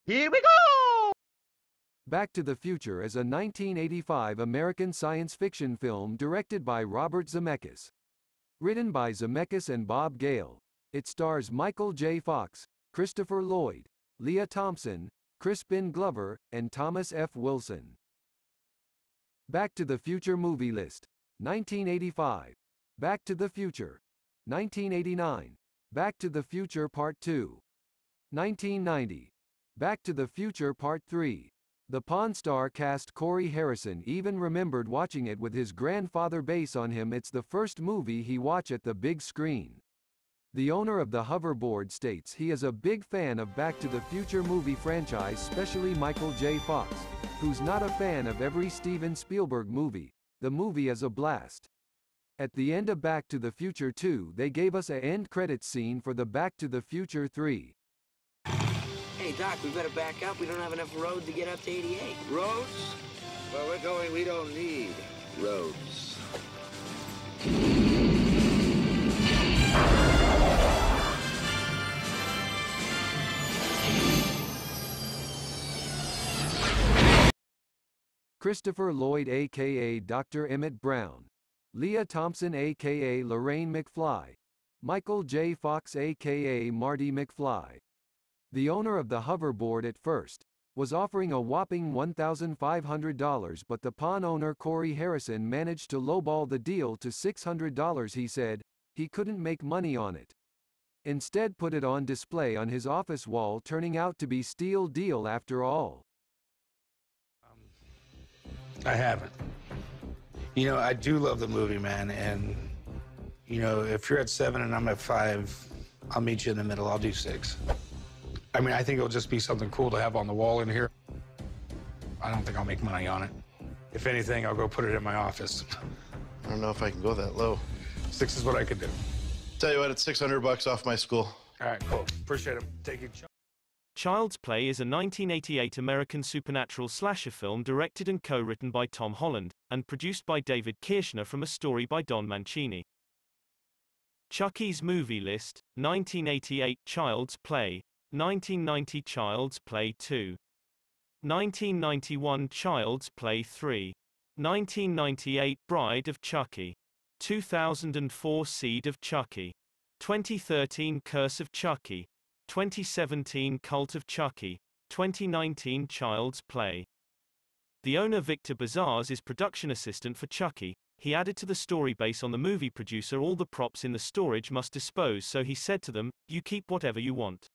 Here we go! Back to the Future is a 1985 American science fiction film directed by Robert Zemeckis. Written by Zemeckis and Bob Gale, it stars Michael J. Fox, Christopher Lloyd, Leah Thompson, Crispin Glover, and Thomas F. Wilson. Back to the Future movie list. 1985. Back to the Future. 1989. Back to the Future Part 2. 1990. Back to the Future Part 3. The Pawnstar cast Corey Harrison even remembered watching it with his grandfather bass on him. It's the first movie he watched at the big screen. The owner of the hoverboard states he is a big fan of Back to the Future movie franchise, especially Michael J. Fox, who's not a fan of every Steven Spielberg movie. The movie is a blast. At the end of Back to the Future 2, they gave us a end credits scene for the Back to the Future 3. Hey, Doc, we better back up. We don't have enough road to get up to 88. Roads? Where we're going, we don't need roads. Christopher Lloyd aka Dr. Emmett Brown, Leah Thompson aka Lorraine McFly, Michael J. Fox aka Marty McFly. The owner of the hoverboard at first was offering a whopping $1,500, but the pawn owner Corey Harrison managed to lowball the deal to $600. He said he couldn't make money on it. Instead put it on display on his office wall, turning out to be steal deal after all. I haven't. You know, I do love the movie, man, and, you know, if you're at 7 and I'm at 5, I'll meet you in the middle. I'll do 6. I mean, I think it'll just be something cool to have on the wall in here. I don't think I'll make money on it. If anything, I'll go put it in my office. I don't know if I can go that low. 6 is what I could do. Tell you what, it's $600 off my school. All right, cool. Appreciate it. Take it. Child's Play is a 1988 American supernatural slasher film directed and co-written by Tom Holland, and produced by David Kirshner from a story by Don Mancini. Chucky's movie list: 1988 Child's Play, 1990 Child's Play 2, 1991 Child's Play 3, 1998 Bride of Chucky, 2004 Seed of Chucky, 2013 Curse of Chucky, 2017 Cult of Chucky, 2019 Child's Play. The owner Victor Bazars is production assistant for Chucky. He added to the story based on the movie producer, all the props in the storage must dispose, so he said to them, "You keep whatever you want."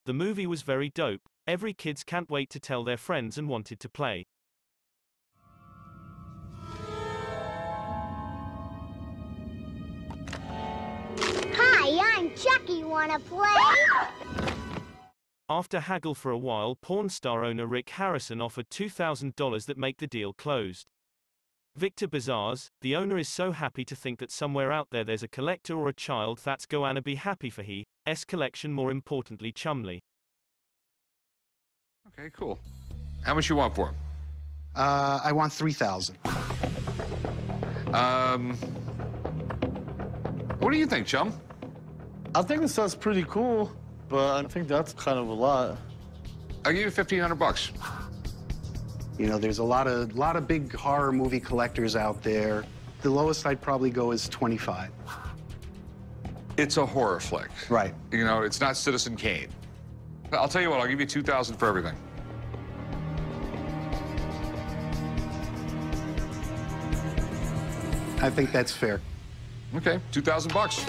The movie was very dope. Every kids can't wait to tell their friends and wanted to play. Hi, I'm Chucky. Wanna play? After haggle for a while, Pawnstar owner Rick Harrison offered $2,000 that make the deal closed. Victor Bazars, the owner, is so happy to think that somewhere out there there's a collector or a child that's gonna be happy for his collection, more importantly Chumley. Okay, cool. How much you want for him? I want 3,000. What do you think, chum? I think it sounds pretty cool, but I think that's kind of a lot. I'll give you $1,500. You know, there's a lot of big horror movie collectors out there. The lowest I'd probably go is 25. It's a horror flick. Right. You know, it's not Citizen Kane. I'll tell you what, I'll give you $2,000 for everything. I think that's fair. Okay, $2,000.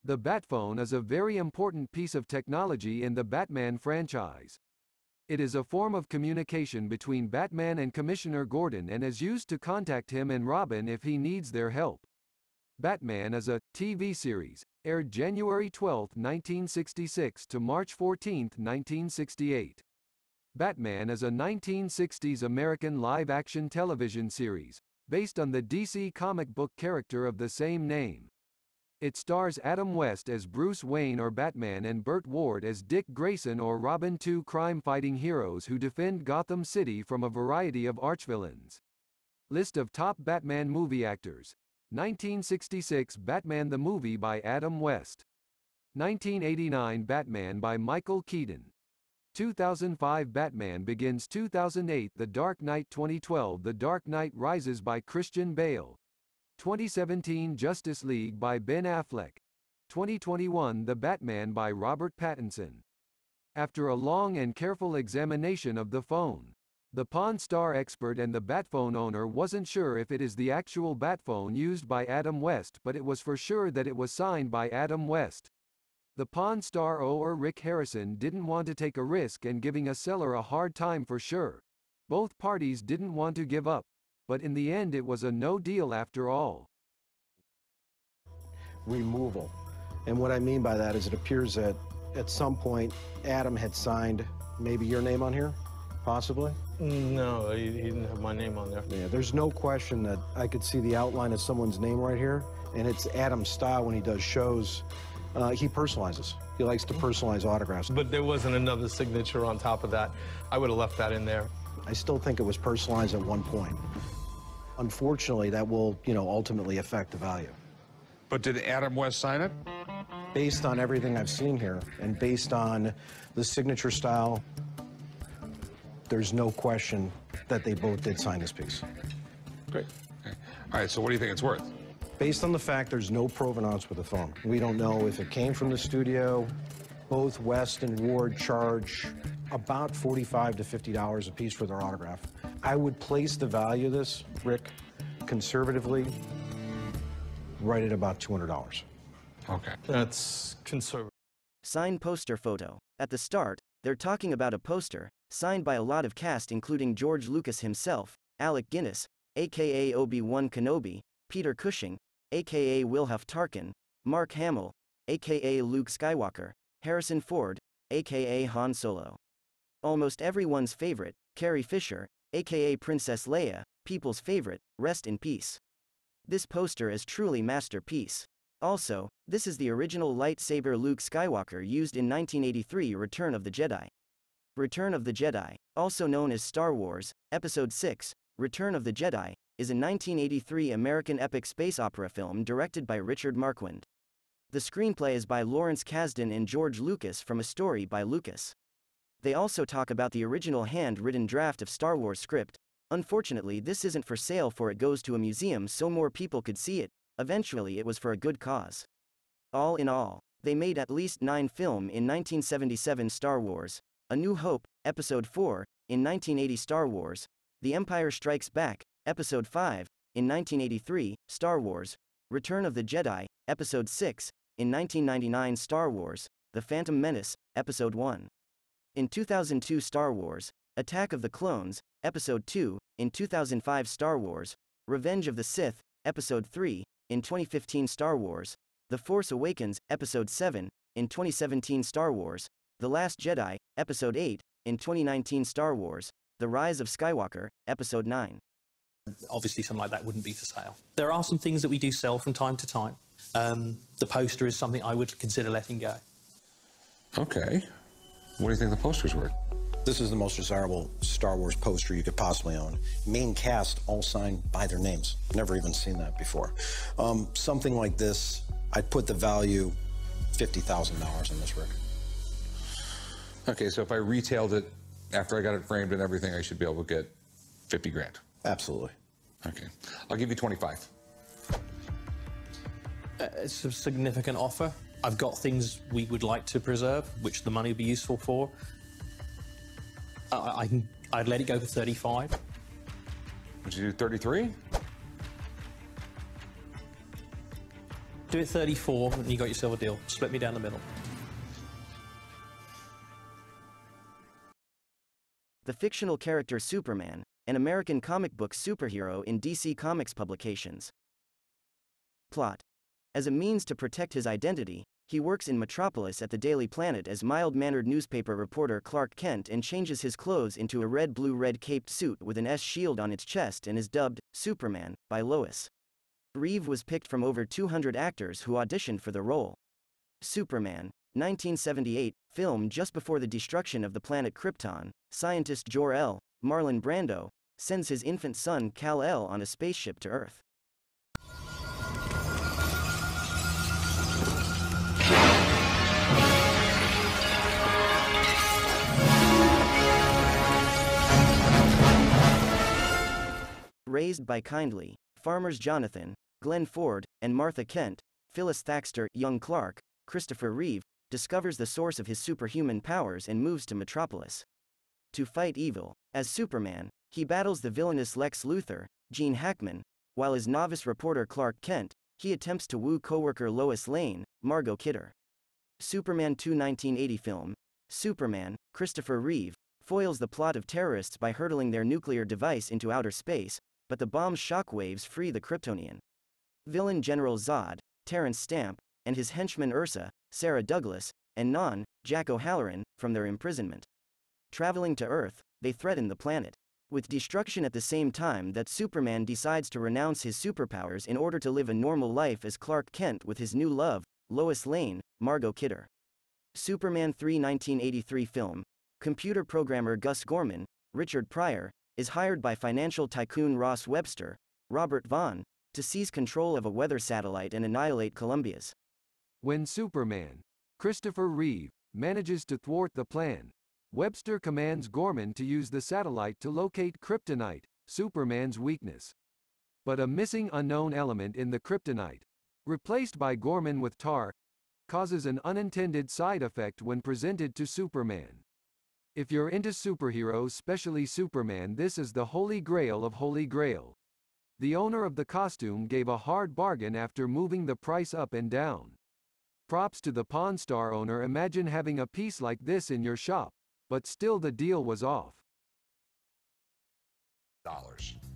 The batphone is a very important piece of technology in the Batman franchise. It is a form of communication between Batman and Commissioner Gordon and is used to contact him and Robin if he needs their help. Batman is a TV series, aired January 12, 1966 to March 14, 1968. Batman is a 1960s American live-action television series, based on the DC comic book character of the same name. It stars Adam West as Bruce Wayne or Batman and Burt Ward as Dick Grayson or Robin, two crime-fighting heroes who defend Gotham City from a variety of archvillains. List of top Batman movie actors. 1966 Batman the Movie by Adam West. 1989 Batman by Michael Keaton. 2005 Batman Begins. 2008 The Dark Knight. 2012 The Dark Knight Rises by Christian Bale. 2017 Justice League by Ben Affleck. 2021 The Batman by Robert Pattinson. After a long and careful examination of the phone, the Pawnstar expert and the batphone owner wasn't sure if it is the actual batphone used by Adam West, but it was for sure that it was signed by Adam West. The Pawnstar owner Rick Harrison didn't want to take a risk and giving a seller a hard time for sure. Both parties didn't want to give up, but in the end it was a no deal after all. Removal. And what I mean by that is it appears that at some point Adam had signed maybe your name on here, possibly? No, he didn't have my name on there. Yeah, there's no question that I could see the outline of someone's name right here, and it's Adam's style when he does shows. He personalizes. He likes to personalize autographs. But there wasn't another signature on top of that. I would have left that in there. I still think it was personalized at one point. Unfortunately, that will, ultimately affect the value. But did Adam West sign it? Based on everything I've seen here, and based on the signature style, there's no question that they both did sign this piece. Great. Okay. All right, so what do you think it's worth? Based on the fact there's no provenance with the phone. We don't know if it came from the studio. Both West and Ward charge about $45 to $50 a piece for their autograph. I would place the value of this, Rick, conservatively, right at about $200. Okay. That's conservative. Signed poster photo. At the start, they're talking about a poster, signed by a lot of cast including George Lucas himself, Alec Guinness, a.k.a. Obi-Wan Kenobi, Peter Cushing, a.k.a. Wilhuff Tarkin, Mark Hamill, a.k.a. Luke Skywalker, Harrison Ford, a.k.a. Han Solo. Almost everyone's favorite, Carrie Fisher, a.k.a. Princess Leia, people's favorite, rest in peace. This poster is truly masterpiece. Also, this is the original lightsaber Luke Skywalker used in 1983 Return of the Jedi. Return of the Jedi, also known as Star Wars, Episode 6, Return of the Jedi, is a 1983 American epic space opera film directed by Richard Marquand. The screenplay is by Lawrence Kasdan and George Lucas from a story by Lucas. They also talk about the original hand-written draft of Star Wars script. Unfortunately, this isn't for sale, for it goes to a museum so more people could see it. Eventually it was for a good cause. All in all, they made at least 9 films in 1977 Star Wars, A New Hope, Episode 4, in 1980 Star Wars, The Empire Strikes Back, Episode 5, in 1983, Star Wars, Return of the Jedi, Episode 6, in 1999 Star Wars, The Phantom Menace, Episode 1. In 2002 Star Wars, Attack of the Clones, Episode 2, in 2005 Star Wars, Revenge of the Sith, Episode 3, in 2015 Star Wars, The Force Awakens, Episode 7, in 2017 Star Wars, The Last Jedi, Episode 8, in 2019 Star Wars, The Rise of Skywalker, Episode 9. Obviously something like that wouldn't be for sale. There are some things that we do sell from time to time. The poster is something I would consider letting go. Okay. What do you think the poster's worth? This is the most desirable Star Wars poster you could possibly own. Main cast all signed by their names. Never even seen that before. Something like this, I'd put the value $50,000 on this, Rick. Okay, so if I retailed it after I got it framed and everything, I should be able to get 50 grand. Absolutely. Okay. I'll give you 25. It's a significant offer. I've got things we would like to preserve, which the money would be useful for. I'd let it go for 35. Would you do 33? Do it 34 and you got yourself a deal. Split me down the middle. The fictional character Superman, an American comic book superhero in DC Comics publications. Plot. As a means to protect his identity, he works in Metropolis at the Daily Planet as mild-mannered newspaper reporter Clark Kent and changes his clothes into a red-blue-red caped suit with an S shield on its chest and is dubbed Superman by Lois. Reeve was picked from over 200 actors who auditioned for the role. Superman, 1978, film just before the destruction of the planet Krypton, scientist Jor-El, Marlon Brando, sends his infant son Kal-El on a spaceship to Earth. Raised by kindly farmers Jonathan, Glenn Ford, and Martha Kent, Phyllis Thaxter, young Clark, Christopher Reeve, discovers the source of his superhuman powers and moves to Metropolis to fight evil. As Superman, he battles the villainous Lex Luthor, Gene Hackman, while as novice reporter Clark Kent, he attempts to woo coworker Lois Lane, Margot Kidder. Superman 2 1980 film, Superman, Christopher Reeve, foils the plot of terrorists by hurtling their nuclear device into outer space, but the bomb's shockwaves free the Kryptonian. Villain General Zod, Terrence Stamp, and his henchman Ursa, Sarah Douglas, and Non, Jack O'Halloran, from their imprisonment. Traveling to Earth, they threaten the planet with destruction at the same time that Superman decides to renounce his superpowers in order to live a normal life as Clark Kent with his new love, Lois Lane, Margot Kidder. Superman 3 1983 film, computer programmer Gus Gorman, Richard Pryor, is hired by financial tycoon Ross Webster, Robert Vaughn, to seize control of a weather satellite and annihilate Columbia's. When Superman, Christopher Reeve, manages to thwart the plan, Webster commands Gorman to use the satellite to locate kryptonite, Superman's weakness. But a missing unknown element in the kryptonite, replaced by Gorman with tar, causes an unintended side effect when presented to Superman. If you're into superheroes, especially Superman, this is the holy grail of holy grail. The owner of the costume gave a hard bargain after moving the price up and down. Props to the Pawnstar owner. Imagine having a piece like this in your shop, but still the deal was off.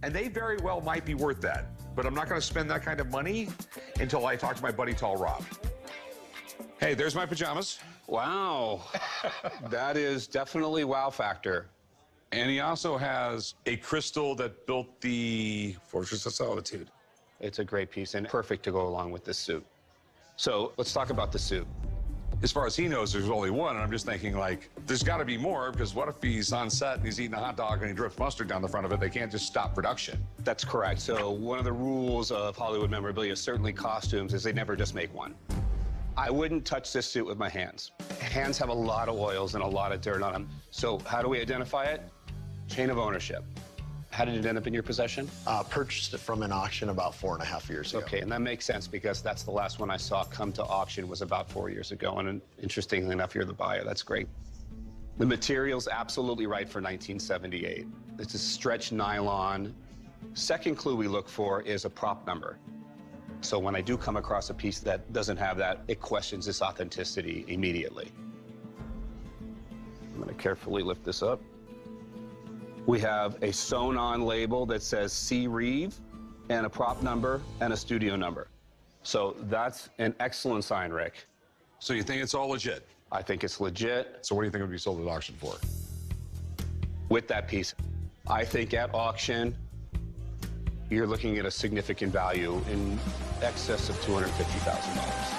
And they very well might be worth that, but I'm not going to spend that kind of money until I talk to my buddy Tall Rob. Hey, there's my pajamas. Wow. That is definitely wow factor. And he also has a crystal that built the Fortress of Solitude. It's a great piece and perfect to go along with this suit. So let's talk about the suit. As far as he knows, there's only one, and I'm just thinking, like, there's got to be more, because what if he's on set and he's eating a hot dog and he drips mustard down the front of it? They can't just stop production. That's correct. So one of the rules of Hollywood memorabilia, certainly costumes, is they never just make one. I wouldn't touch this suit with my hands. Hands have a lot of oils and a lot of dirt on them. So how do we identify it? Chain of ownership. How did it end up in your possession? Purchased it from an auction about 4.5 years ago. Okay, and that makes sense because that's the last one I saw come to auction was about 4 years ago. And interestingly enough, you're the buyer. That's great. The material's absolutely right for 1978. It's a stretch nylon. Second clue we look for is a prop number. So when I do come across a piece that doesn't have that, it questions its authenticity immediately. I'm going to carefully lift this up. We have a sewn-on label that says C. Reeve and a prop number and a studio number. So that's an excellent sign, Rick. So you think it's all legit? I think it's legit. So what do you think it would be sold at auction for? With that piece, I think at auction, you're looking at a significant value in excess of $250,000.